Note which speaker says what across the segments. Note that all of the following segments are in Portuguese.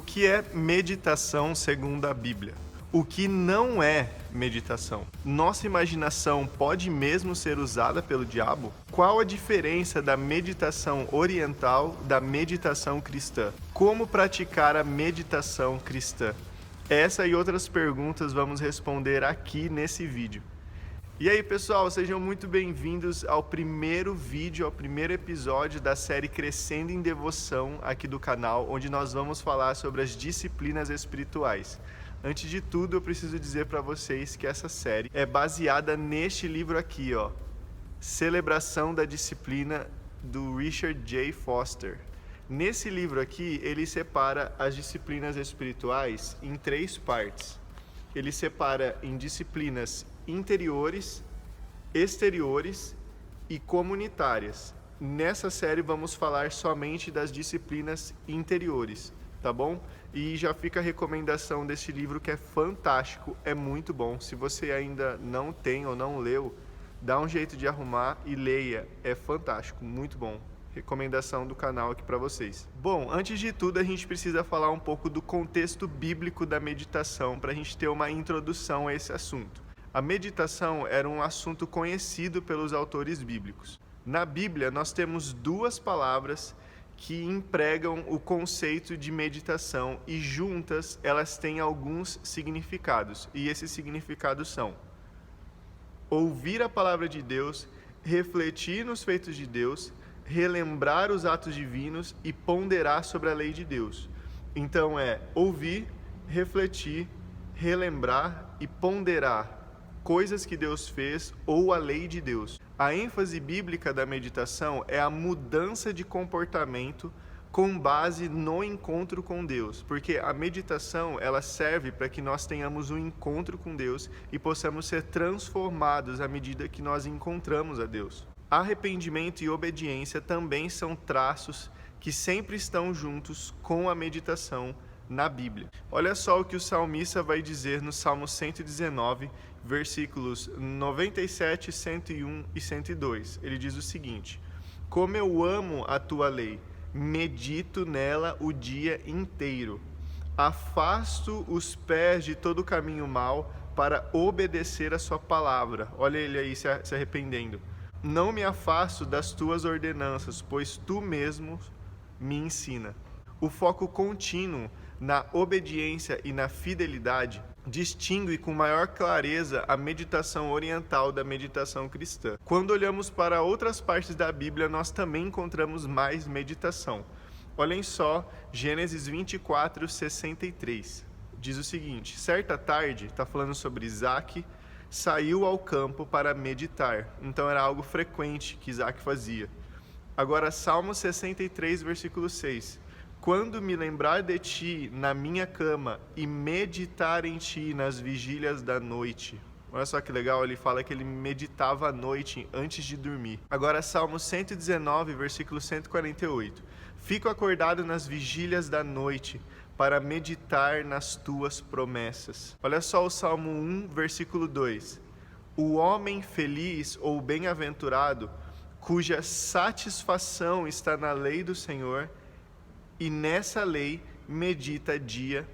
Speaker 1: que é meditação segundo a Bíblia? O que não é meditação? Nossa imaginação pode mesmo ser usada pelo diabo? Qual a diferença da meditação oriental da meditação cristã? Como praticar a meditação cristã? Essa e outras perguntas vamos responder aqui nesse vídeo. E aí, pessoal, sejam muito bem-vindos ao primeiro vídeo, ao primeiro episódio da série Crescendo em Devoção aqui do canal, onde nós vamos falar sobre as disciplinas espirituais. Antes de tudo, eu preciso dizer para vocês que essa série é baseada neste livro aqui, ó, Celebração da Disciplina, do Richard J. Foster. Nesse livro aqui, ele separa as disciplinas espirituais em três partes. Ele separa em disciplinas interiores, exteriores e comunitárias. Nessa série vamos falar somente das disciplinas interiores, tá bom? E já fica a recomendação desse livro que é fantástico, é muito bom. Se você ainda não tem ou não leu, dá um jeito de arrumar e leia, é fantástico, muito bom. Recomendação do canal aqui para vocês. Bom, antes de tudo a gente precisa falar um pouco do contexto bíblico da meditação para a gente ter uma introdução a esse assunto. A meditação era um assunto conhecido pelos autores bíblicos. Na Bíblia nós temos duas palavras que empregam o conceito de meditação e juntas elas têm alguns significados. E esses significados são: ouvir a palavra de Deus, refletir nos feitos de Deus, relembrar os atos divinos e ponderar sobre a lei de Deus. Então é ouvir, refletir, relembrar e ponderar coisas que Deus fez ou a lei de Deus. A ênfase bíblica da meditação é a mudança de comportamento com base no encontro com Deus, porque a meditação ela serve para que nós tenhamos um encontro com Deus e possamos ser transformados à medida que nós encontramos a Deus. Arrependimento e obediência também são traços que sempre estão juntos com a meditação na Bíblia. Olha só o que o salmista vai dizer no Salmo 119, versículos 97, 101 e 102. Ele diz o seguinte: como eu amo a tua lei, medito nela o dia inteiro. Afasto os pés de todo caminho mau para obedecer a sua palavra. Olha ele aí se arrependendo. Não me afasto das tuas ordenanças, pois tu mesmo me ensina. O foco contínuo na obediência e na fidelidade distingue com maior clareza a meditação oriental da meditação cristã. Quando olhamos para outras partes da Bíblia, nós também encontramos mais meditação. Olhem só, Gênesis 24, 63. Diz o seguinte: certa tarde, está falando sobre Isaac, saiu ao campo para meditar. Então era algo frequente que Isaac fazia. Agora, Salmo 63, versículo 6. Quando me lembrar de ti na minha cama e meditar em ti nas vigílias da noite. Olha só que legal, ele fala que ele meditava à noite antes de dormir. Agora, Salmo 119, versículo 148. Fico acordado nas vigílias da noite para meditar nas tuas promessas. Olha só o Salmo 1, versículo 2. O homem feliz ou bem-aventurado, cuja satisfação está na lei do Senhor, e nessa lei medita dia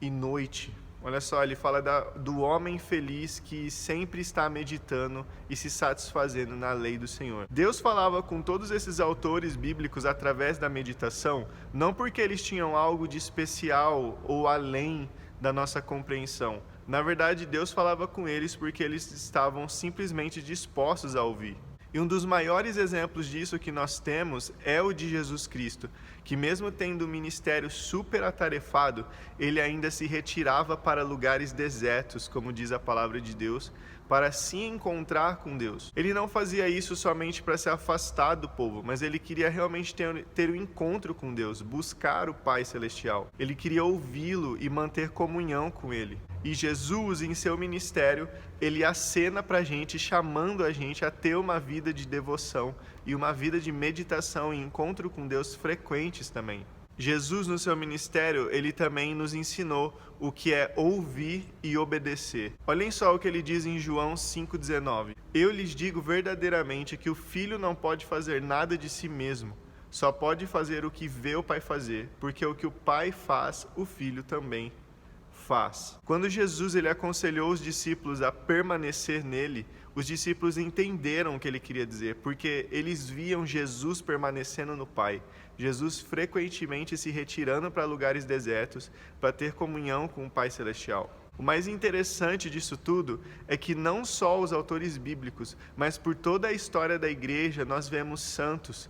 Speaker 1: e noite. Olha só, ele fala do homem feliz que sempre está meditando e se satisfazendo na lei do Senhor. Deus falava com todos esses autores bíblicos através da meditação, não porque eles tinham algo de especial ou além da nossa compreensão. Na verdade, Deus falava com eles porque eles estavam simplesmente dispostos a ouvir. E um dos maiores exemplos disso que nós temos é o de Jesus Cristo, que mesmo tendo um ministério super atarefado, ele ainda se retirava para lugares desertos, como diz a palavra de Deus, para se encontrar com Deus. Ele não fazia isso somente para se afastar do povo, mas ele queria realmente ter um encontro com Deus, buscar o Pai Celestial. Ele queria ouvi-lo e manter comunhão com ele. E Jesus, em seu ministério, ele acena para a gente, chamando a gente a ter uma vida de devoção e uma vida de meditação e encontro com Deus frequentes também. Jesus, no seu ministério, ele também nos ensinou o que é ouvir e obedecer. Olhem só o que ele diz em João 5,19. Eu lhes digo verdadeiramente que o Filho não pode fazer nada de si mesmo, só pode fazer o que vê o Pai fazer, porque o que o Pai faz, o Filho também faz. Quando Jesus ele aconselhou os discípulos a permanecer nele, os discípulos entenderam o que ele queria dizer, porque eles viam Jesus permanecendo no Pai. Jesus frequentemente se retirando para lugares desertos para ter comunhão com o Pai Celestial. O mais interessante disso tudo é que não só os autores bíblicos, mas por toda a história da igreja, nós vemos santos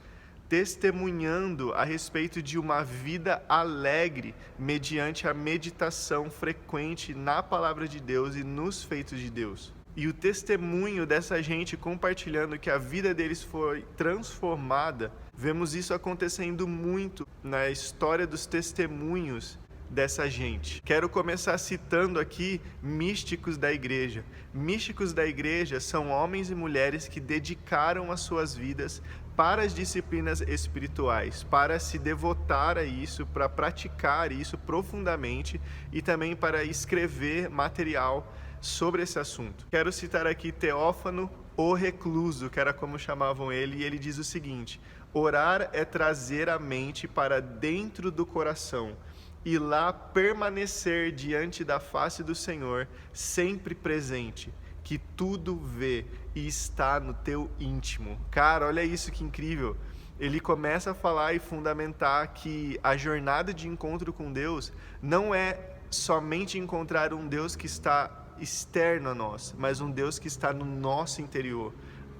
Speaker 1: testemunhando a respeito de uma vida alegre mediante a meditação frequente na palavra de Deus e nos feitos de Deus. E o testemunho dessa gente compartilhando que a vida deles foi transformada, vemos isso acontecendo muito na história dos testemunhos dessa gente. Quero começar citando aqui místicos da igreja. Místicos da igreja são homens e mulheres que dedicaram as suas vidas para as disciplinas espirituais, para se devotar a isso, para praticar isso profundamente e também para escrever material sobre esse assunto. Quero citar aqui Teófano, o recluso, que era como chamavam ele, e ele diz o seguinte: orar é trazer a mente para dentro do coração e lá permanecer diante da face do Senhor, sempre presente, que tudo vê e está no teu íntimo. Cara, olha isso que incrível. Ele começa a falar e fundamentar que a jornada de encontro com Deus não é somente encontrar um Deus que está externo a nós, mas um Deus que está no nosso interior.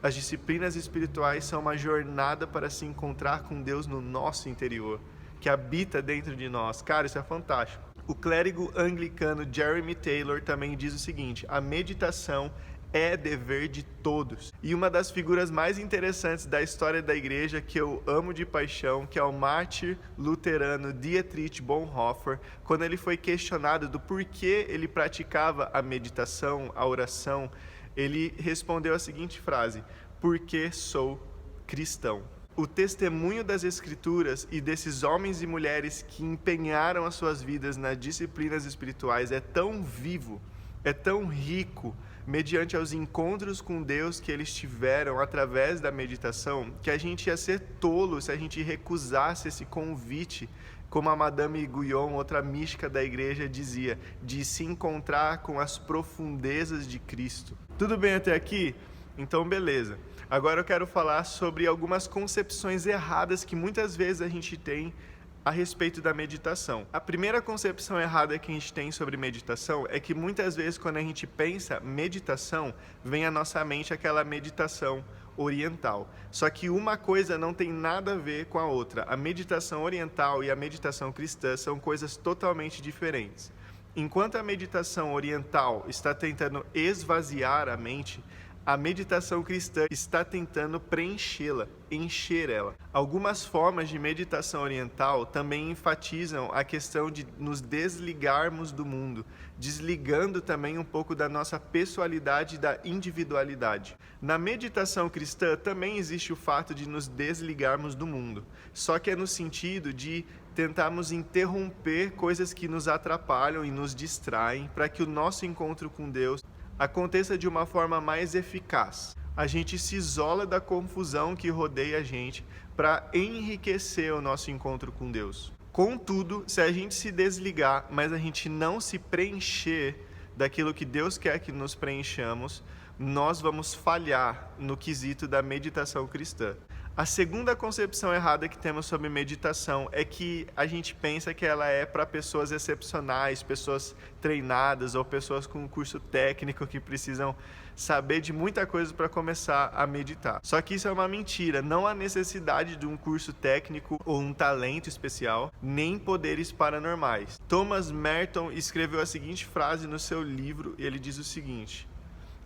Speaker 1: As disciplinas espirituais são uma jornada para se encontrar com Deus no nosso interior, que habita dentro de nós. Cara, isso é fantástico. O clérigo anglicano Jeremy Taylor também diz o seguinte: a meditação é dever de todos. E uma das figuras mais interessantes da história da igreja, que eu amo de paixão, que é o mártir luterano Dietrich Bonhoeffer, quando ele foi questionado do porquê ele praticava a meditação, a oração, ele respondeu a seguinte frase: porque sou cristão. O testemunho das Escrituras e desses homens e mulheres que empenharam as suas vidas nas disciplinas espirituais é tão vivo, é tão rico, mediante aos encontros com Deus que eles tiveram através da meditação, que a gente ia ser tolo se a gente recusasse esse convite, como a Madame Guyon, outra mística da igreja, dizia, de se encontrar com as profundezas de Cristo. Tudo bem até aqui? Então, beleza. Agora eu quero falar sobre algumas concepções erradas que muitas vezes a gente tem a respeito da meditação. A primeira concepção errada que a gente tem sobre meditação é que muitas vezes quando a gente pensa meditação, vem à nossa mente aquela meditação oriental. Só que uma coisa não tem nada a ver com a outra. A meditação oriental e a meditação cristã são coisas totalmente diferentes. Enquanto a meditação oriental está tentando esvaziar a mente, a meditação cristã está tentando preenchê-la, encher ela. Algumas formas de meditação oriental também enfatizam a questão de nos desligarmos do mundo, desligando também um pouco da nossa pessoalidade e da individualidade. Na meditação cristã também existe o fato de nos desligarmos do mundo, só que é no sentido de tentarmos interromper coisas que nos atrapalham e nos distraem para que o nosso encontro com Deus aconteça de uma forma mais eficaz. A gente se isola da confusão que rodeia a gente para enriquecer o nosso encontro com Deus. Contudo, se a gente se desligar, mas a gente não se preencher daquilo que Deus quer que nos preenchamos, nós vamos falhar no quesito da meditação cristã. A segunda concepção errada que temos sobre meditação é que a gente pensa que ela é para pessoas excepcionais, pessoas treinadas ou pessoas com um curso técnico que precisam saber de muita coisa para começar a meditar. Só que isso é uma mentira, não há necessidade de um curso técnico ou um talento especial, nem poderes paranormais. Thomas Merton escreveu a seguinte frase no seu livro, e ele diz o seguinte: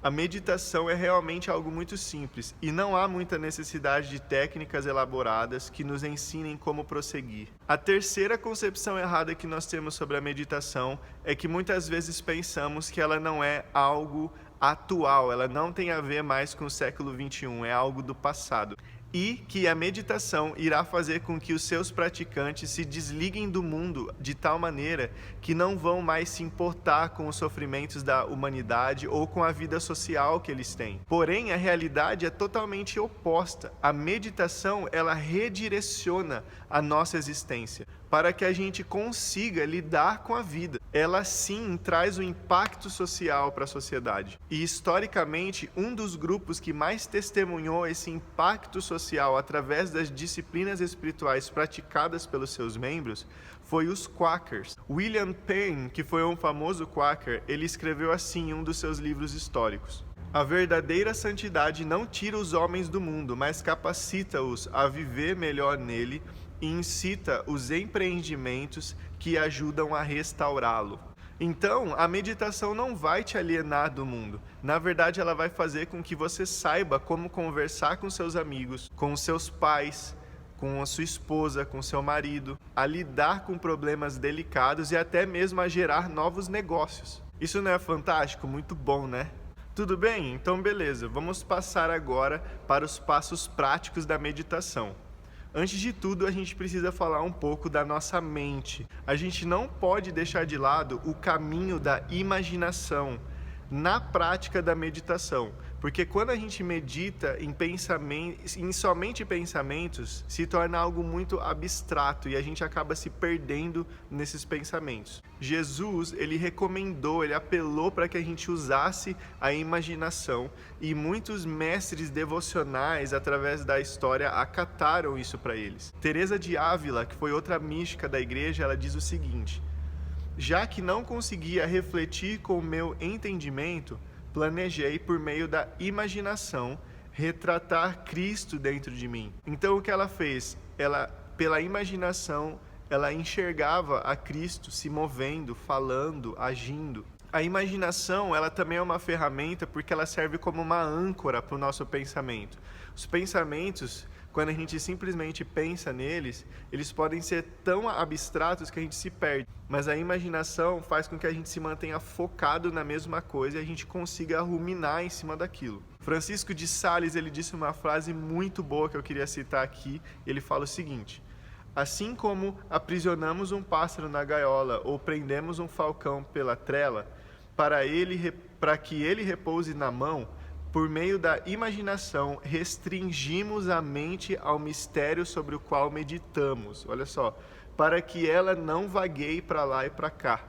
Speaker 1: a meditação é realmente algo muito simples e não há muita necessidade de técnicas elaboradas que nos ensinem como prosseguir. A terceira concepção errada que nós temos sobre a meditação é que muitas vezes pensamos que ela não é algo atual, ela não tem a ver mais com o século XXI, é algo do passado. e que a meditação irá fazer com que os seus praticantes se desliguem do mundo de tal maneira que não vão mais se importar com os sofrimentos da humanidade ou com a vida social que eles têm. Porém, a realidade é totalmente oposta. A meditação, ela redireciona a nossa existência para que a gente consiga lidar com a vida. Ela sim traz um impacto social para a sociedade. E historicamente, um dos grupos que mais testemunhou esse impacto social através das disciplinas espirituais praticadas pelos seus membros foi os Quakers. William Penn, que foi um famoso Quaker, ele escreveu assim em um dos seus livros históricos: a verdadeira santidade não tira os homens do mundo, mas capacita-os a viver melhor nele e incita os empreendimentos que ajudam a restaurá-lo. Então, a meditação não vai te alienar do mundo. Na verdade, ela vai fazer com que você saiba como conversar com seus amigos, com seus pais, com a sua esposa, com seu marido, a lidar com problemas delicados e até mesmo a gerar novos negócios. Isso não é fantástico? Muito bom, né? Tudo bem? Então beleza, vamos passar agora para os passos práticos da meditação. Antes de tudo, a gente precisa falar um pouco da nossa mente. A gente não pode deixar de lado o caminho da imaginação na prática da meditação, porque quando a gente medita em somente pensamentos, se torna algo muito abstrato e a gente acaba se perdendo nesses pensamentos. Jesus, ele recomendou, ele apelou para que a gente usasse a imaginação e muitos mestres devocionais, através da história, acataram isso para eles. Teresa de Ávila, que foi outra mística da igreja, ela diz o seguinte: já que não conseguia refletir com o meu entendimento, planejei por meio da imaginação retratar Cristo dentro de mim. Então o que ela fez? Ela, pela imaginação, ela enxergava a Cristo se movendo, falando, agindo. A imaginação, ela também é uma ferramenta porque ela serve como uma âncora para o nosso pensamento. Os pensamentos, quando a gente simplesmente pensa neles, eles podem ser tão abstratos que a gente se perde. Mas a imaginação faz com que a gente se mantenha focado na mesma coisa e a gente consiga ruminar em cima daquilo. Francisco de Sales, ele disse uma frase muito boa que eu queria citar aqui. Ele fala o seguinte: assim como aprisionamos um pássaro na gaiola ou prendemos um falcão pela trela, para que ele repouse na mão, por meio da imaginação, restringimos a mente ao mistério sobre o qual meditamos. Olha só, para que ela não vagueie para lá e para cá,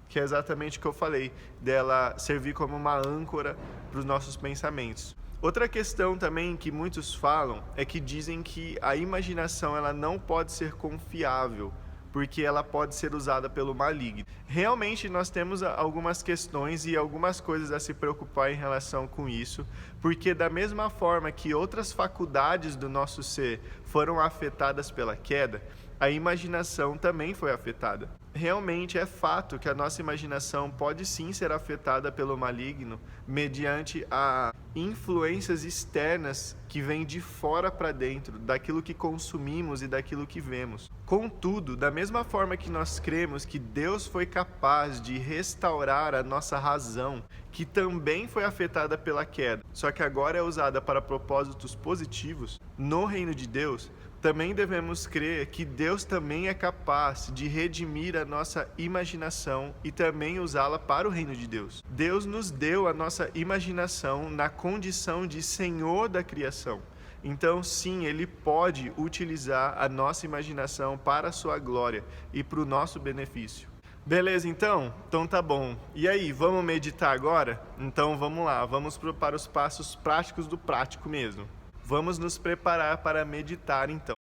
Speaker 1: que é exatamente o que eu falei, dela servir como uma âncora para os nossos pensamentos. Outra questão também que muitos falam é que dizem que a imaginação ela não pode ser confiável, porque ela pode ser usada pelo maligno. Realmente nós temos algumas questões e algumas coisas a se preocupar em relação com isso, porque da mesma forma que outras faculdades do nosso ser foram afetadas pela queda, a imaginação também foi afetada. Realmente é fato que a nossa imaginação pode sim ser afetada pelo maligno mediante a influências externas que vêm de fora para dentro, daquilo que consumimos e daquilo que vemos. Contudo, da mesma forma que nós cremos que Deus foi capaz de restaurar a nossa razão, que também foi afetada pela queda, só que agora é usada para propósitos positivos, no reino de Deus, também devemos crer que Deus também é capaz de redimir a nossa imaginação e também usá-la para o reino de Deus. Deus nos deu a nossa imaginação na condição de Senhor da criação. Então, sim, Ele pode utilizar a nossa imaginação para a sua glória e para o nosso benefício. Beleza, então? Então tá bom. E aí, vamos meditar agora? Então vamos lá, vamos para os passos práticos do prático mesmo. Vamos nos preparar para meditar então.